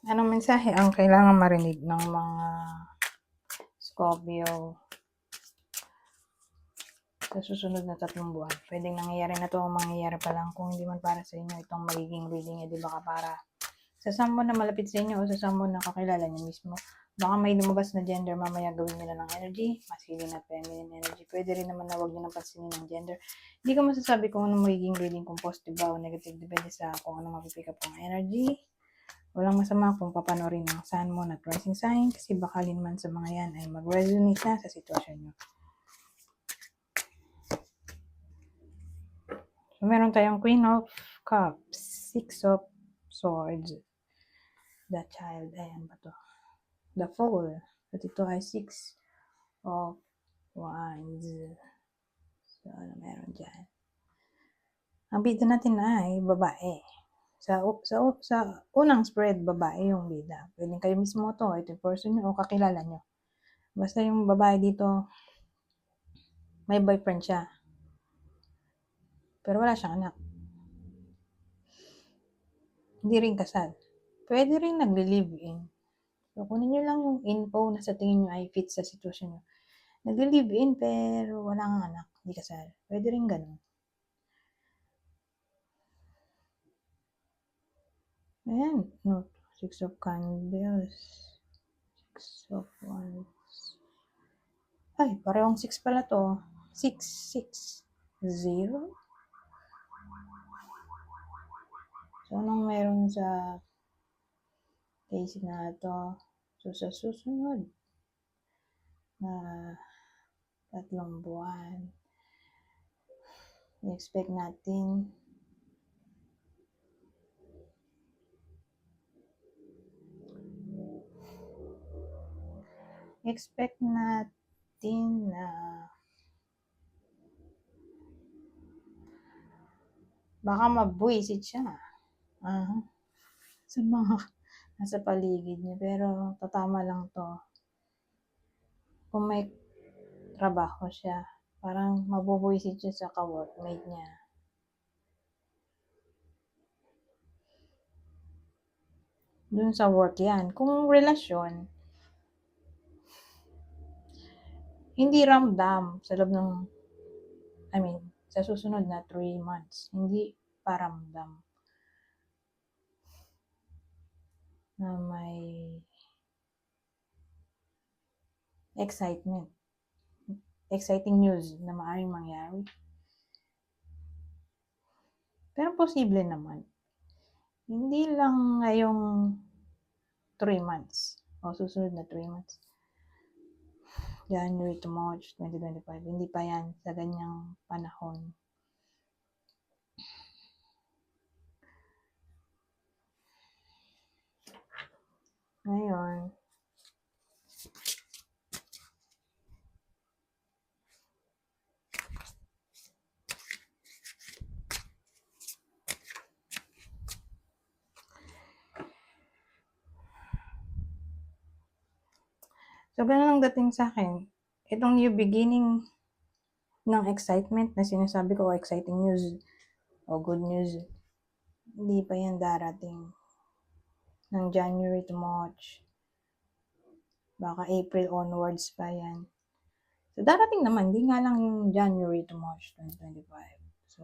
Anong mensahe ang kailangan marinig ng mga Scorpio sa susunod na 3 buwan? Pwedeng nangyayari na to o mangyayari pa lang. Kung hindi man para sa inyo itong magiging reading, di baka para sa someone na malapit sa inyo o sa someone na kakilala niyo mismo. Baka may lumabas na gender, mamaya gawin nila ng energy, masculine at feminine energy. Pwede rin naman na huwag nyo nang pansinin ng gender. Hindi ko masasabi kung anong magiging reading, kung positive ba o negative, depende sa kung anong mapipick up kong energy. Walang masama kung papanorin ang sun, moon at rising sign kasi bakalin man sa mga yan ay mag-resonate na sa sitwasyon nyo. So, meron tayong Queen of Cups, Six of Swords, the Child, ayan ba to? The Fool, at ito ay Six of Wands. So, ano meron dyan? Ang bida natin ay babae. Sa unang spread, babae yung bida. Pwedeng kayo mismo to, ito yung person nyo o kakilala nyo. Basta yung babae dito, may boyfriend siya. Pero wala siyang anak. Hindi rin kasal. Pwede rin nagli-live-in. So, kunin nyo lang yung info na sa tingin nyo ay fit sa sitwasyon nyo. Nagli-live-in pero wala kang anak, hindi kasal. Pwede rin ganun. Ayan. No. Six of Candles. Six of Wands. Ay, parehong 6 pala to. 6, 6, 0. So, anong meron sa case na to? So, sa susunod na 3 buwan, i-expect natin na baka mabuisit siya. Sa mga nasa paligid niya. Pero tatama lang to. Kung may trabaho siya, parang mabubuisit siya sa ka-workmate niya. Dun sa work yan. Kung relasyon, hindi ramdam sa loob ng, sa susunod na 3 months. Hindi pa ramdam na may excitement. Exciting news na maaaring mangyari. Pero posible naman. Hindi lang ngayong 3 months o susunod na 3 months. January to March 2025. Hindi pa yan sa ganyang panahon. Ngayon, so, ganun ang dating sa akin. Itong new beginning ng excitement na sinasabi ko, exciting news o good news, hindi pa yan darating ng January to March. Baka April onwards pa yan. So, darating naman, hindi nga lang yung January to March 2025. So,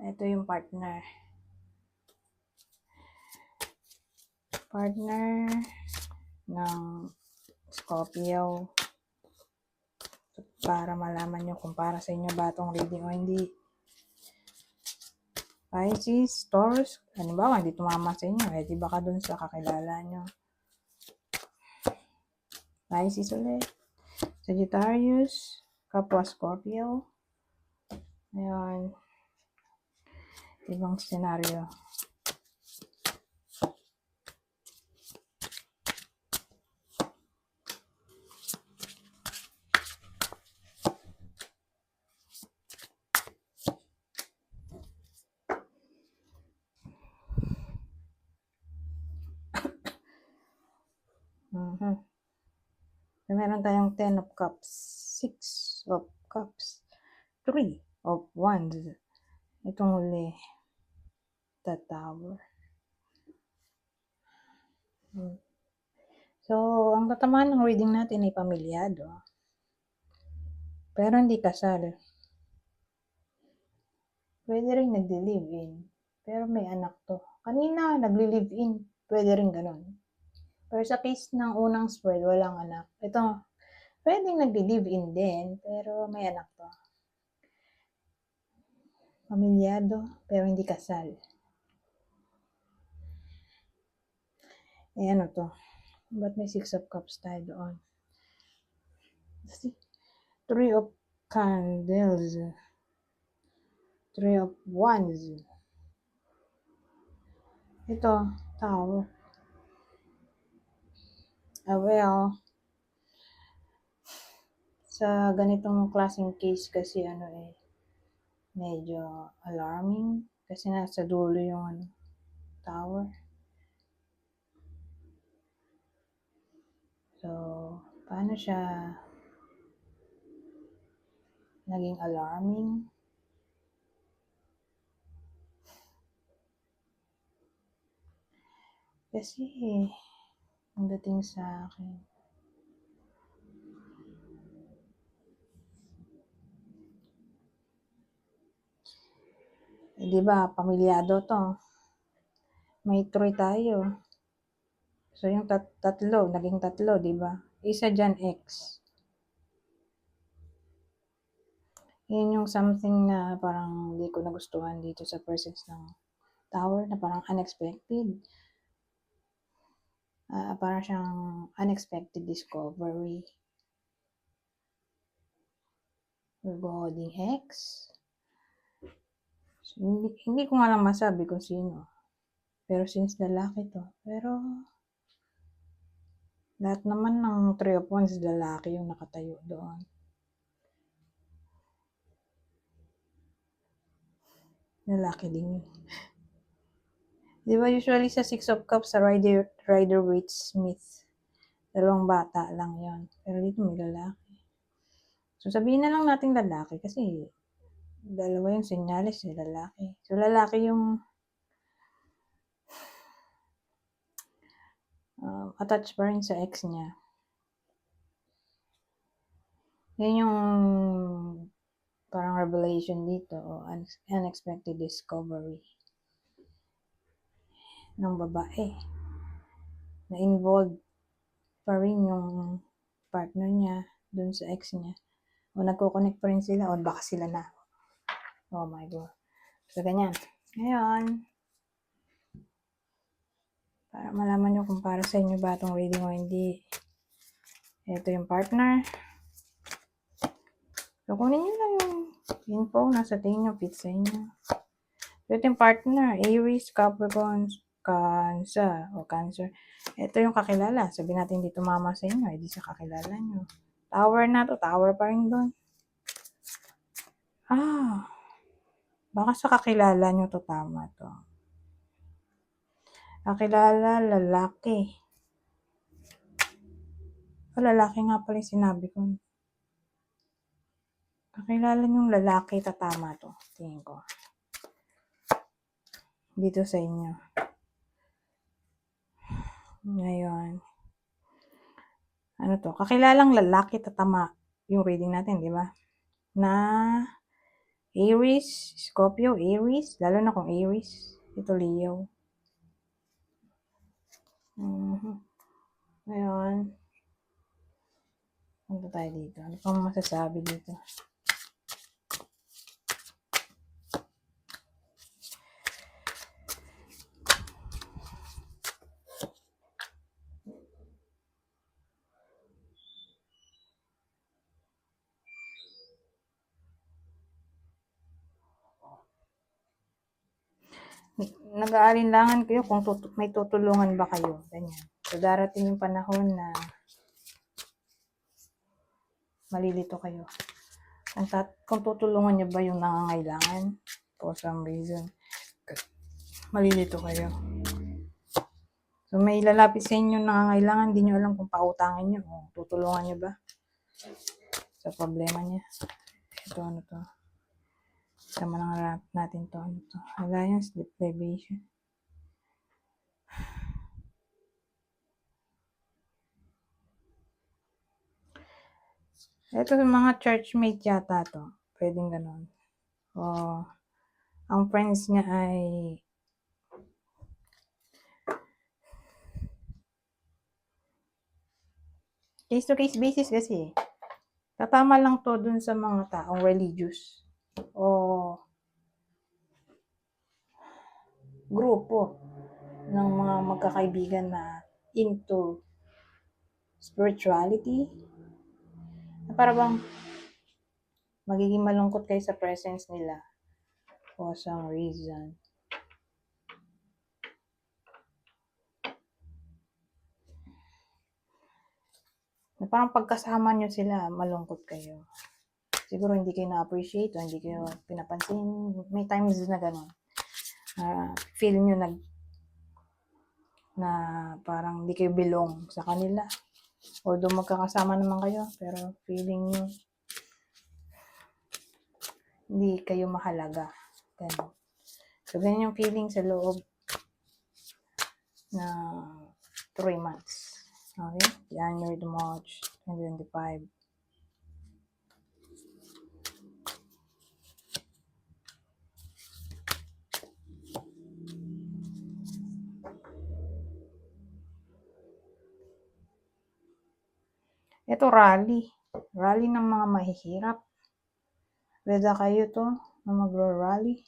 ito yung partner. Partner ng Scorpio. So, para malaman nyo kung para sa inyo ba itong reading o hindi. Pisces, Taurus, halimbawa hindi tumama sa inyo, di baka dun sa kakilala nyo. Pisces ulit. Sagittarius, kapwa Scorpio. Ayan. Ibang senaryo. So, meron tayong 10 of Cups, 6 of Cups, 3 of Wands, Itong huli, the Tower. So, ang tatamaan ng reading natin ay pamilyado. Pero hindi kasal. Pwede rin nagli-live-in. Pero may anak to. Kanina, nagli-live-in. Pwede rin ganun. Pero sa case ng unang spread, walang anak. Ito, pwedeng nagli-live-in din. Pero may anak to. Pamilyado, pero hindi kasal. Eh, ano to? Ba't may 6 of Cups tayo doon? 3 of Candles. 3 of Wands. Ito, Tower. Well, sa ganitong klaseng case kasi medyo alarming kasi nasa dulo yung Tower. So, paano siya naging alarming? Kasi, ang dating sa akin, di ba, pamilyado to. May 3 tayo. So, yung naging tatlo, di ba? Isa dyan, X. Yun yung something na parang hindi ko nagustuhan dito sa presence ng Tower na parang unexpected. Parang siyang unexpected discovery. Regarding X. So, hindi ko nga lang masabi kung sino. Pero since lalaki to. Pero lahat naman ng 3 of Wands lalaki yung nakatayo doon. Lalaki din yun. Di ba usually sa 6 of Cups sa Rider-Waite-Smith, dalawang bata lang yon. Pero dito may lalaki. So sabihin na lang natin lalaki kasi dalawa yung senyales eh, lalaki. So lalaki yung attached pa rin sa ex niya. Yan yung parang revelation dito o unexpected discovery ng babae na involved pa rin yung partner niya dun sa ex niya o nagko-connect pa rin sila o baka sila na. Oh my God. So ganyan. Ngayon, para malaman nyo kung para sa inyo ba itong reading o hindi. Ito yung partner. So kunin nyo lang yung info nasa tingin nyo, fit sa inyo. Ito yung partner, Aries, Capricorn, Cancer. Ito yung kakilala. Sabi natin dito mama sa inyo, hindi sa kakilala nyo. Tower na to, tower pa rin doon. Baka sa kakilala nyo to, tama to. Kakilala, lalaki. Lalaki nga pala yung sinabi ko. Kakilala nyo lalaki, tatama to. Tingin ko. Dito sa inyo. Ngayon. Ano to? Kakilalang lalaki, tatama yung reading natin, di ba? Na Aries, Scorpio, Aries. Lalo na kung Aries. Ito Leo. Ngayon. Punta tayo dito. Ano pang masasabi dito? Nag-aalinlangan kayo kung may tutulungan ba kayo. Ganyan. So, darating yung panahon na malilito kayo. Kung tutulungan nyo ba yung nangangailangan for some reason, malilito kayo. So, may lalapit sa inyo nangangailangan, hindi nyo alam kung pautangin nyo o tutulungan nyo ba sa problema niya. Ito, ano to? Sama lang natin to. Ano to? Alliance, deprivation. Ito mga churchmate yata to. Pwedeng ganun. O, ang friends niya ay case-to-case basis kasi. Tatama lang to dun sa mga taong religious o grupo ng mga magkakaibigan na into spirituality. Para bang magiging malungkot kayo sa presence nila for some reason. Na parang pagkasama nyo sila, malungkot kayo. Siguro hindi kayo na-appreciate o hindi kayo pinapansin. May times na gano'n. Feel nyo na parang hindi kayo belong sa kanila. Although magkakasama naman kayo, pero feeling nyo hindi kayo mahalaga. Ganun. So, ganyan yung feeling sa loob na 3 months. Okay? January to March 2025. Ito, rally. Rally ng mga mahihirap. Whether kayo to na magro-rally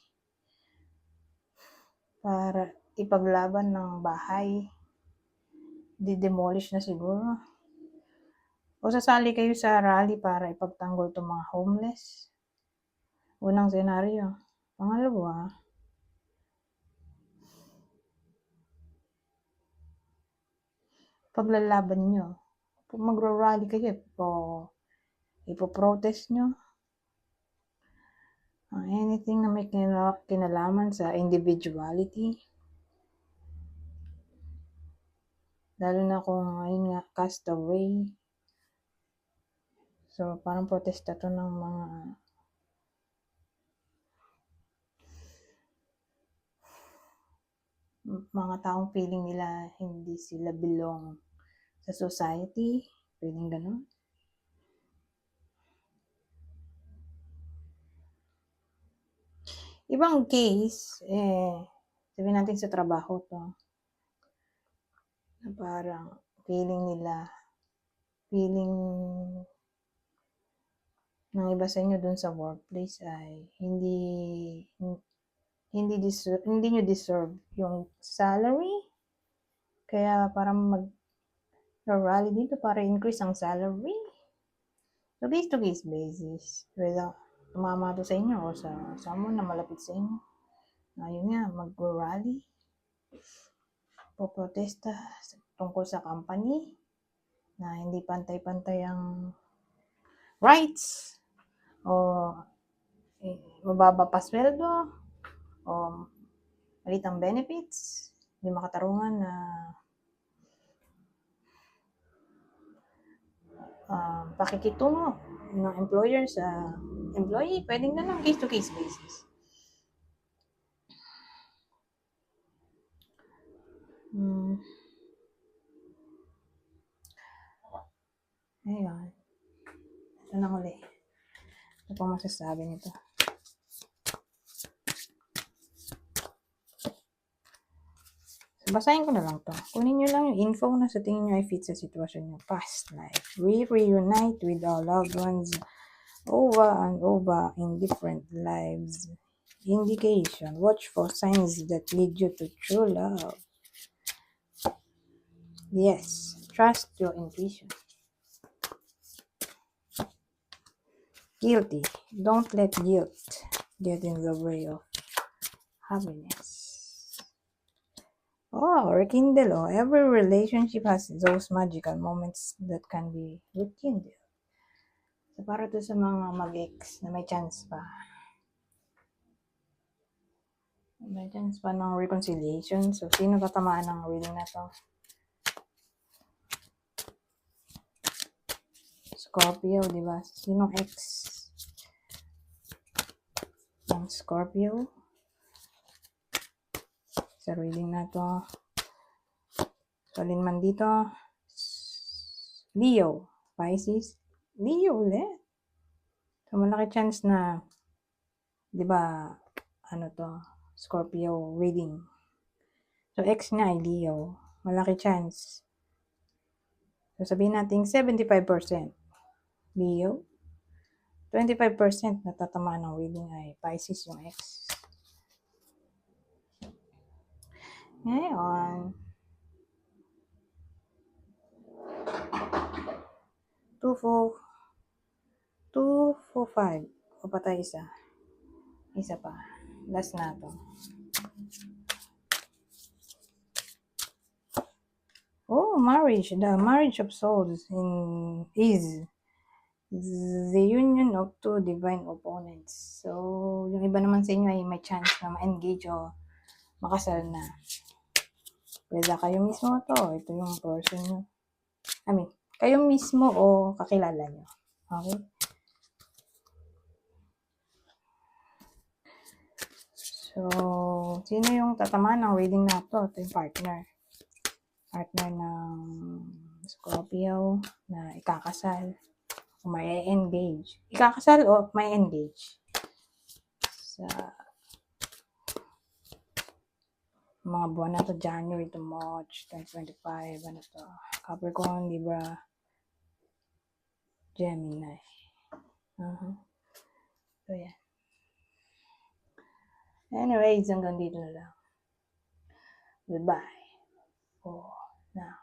para ipaglaban ng bahay. Di-demolish na siguro. O sasali kayo sa rally para ipagtanggol itong mga homeless. Unang senaryo. Pangalawa, paglalaban nyo. Pag magro-rally kayo, ipo-protest nyo. Anything na may kinalaman sa individuality. Lalo na kung ayun nga, castaway. So, parang protesta to ng mga taong feeling nila hindi sila belong sa society. Pwedeng ganun. Ibang case, sabihin natin sa trabaho to, na parang feeling ng iba sa inyo dun sa workplace ay hindi nyo deserve yung salary. Kaya parang mag-rally dito para increase ang salary. So, case-to-case basis. Whether tumama to sa inyo o sa someone na malapit sa inyo. Ayun nga, mag-rally. Poprotesta tungkol sa company na hindi pantay-pantay ang rights o mababa pa sweldo o malit ang benefits, hindi makatarungan na pakikitungo ng employer sa employee. Pwedeng na lang case-to-case basis. Ayun. Ito na uli. Ito pang masasabi nito. So, basahin ko na lang to. Kunin nyo lang yung info na sa tingin nyo ay fit sa sitwasyon nyo. Past life. We reunite with our loved ones over and over in different lives. Indication. Watch for signs that lead you to true love. Yes. Trust your intuition. Guilty. Don't let guilt get in the way of happiness. Rekindle. Every relationship has those magical moments that can be rekindled. So, para to sa mga mag-ex na may chance pa. May chance pa ng reconciliation. So, sino tatamaan ng reading na to? Scorpio, di ba? Sinong ex ng ng Scorpio. Sa reading na to. So, alin man dito. Leo. Pisces. Leo ulit. So, malaki chance na, di ba, ano to, Scorpio reading. So, ex nga ay Leo. Malaki chance. So, sabihin natin 75% Leo. 25% natatamaan ng reading ay Pisces yung ex. Ngayon, 245. O patay isa. Isa pa. Last na to. Oh, marriage. The marriage of souls is the union of two divine opponents. So, yung iba naman sa inyo ay may chance na ma-engage o makasal na. Pwede kayo mismo to. Ito yung person nyo. I mean, kayo mismo o kakilala nyo. Okay? So, sino yung tatamaan ng reading na to? Ito yung partner. Partner ng Scorpio na ikakasal o may engage. Ikakasal o may engage. Sa mga buwan na to, January to March 2025, ano to, Capricorn, Libra, Gemini. So, yan. Anyways, hanggang dito na lang. Goodbye. Oh, now.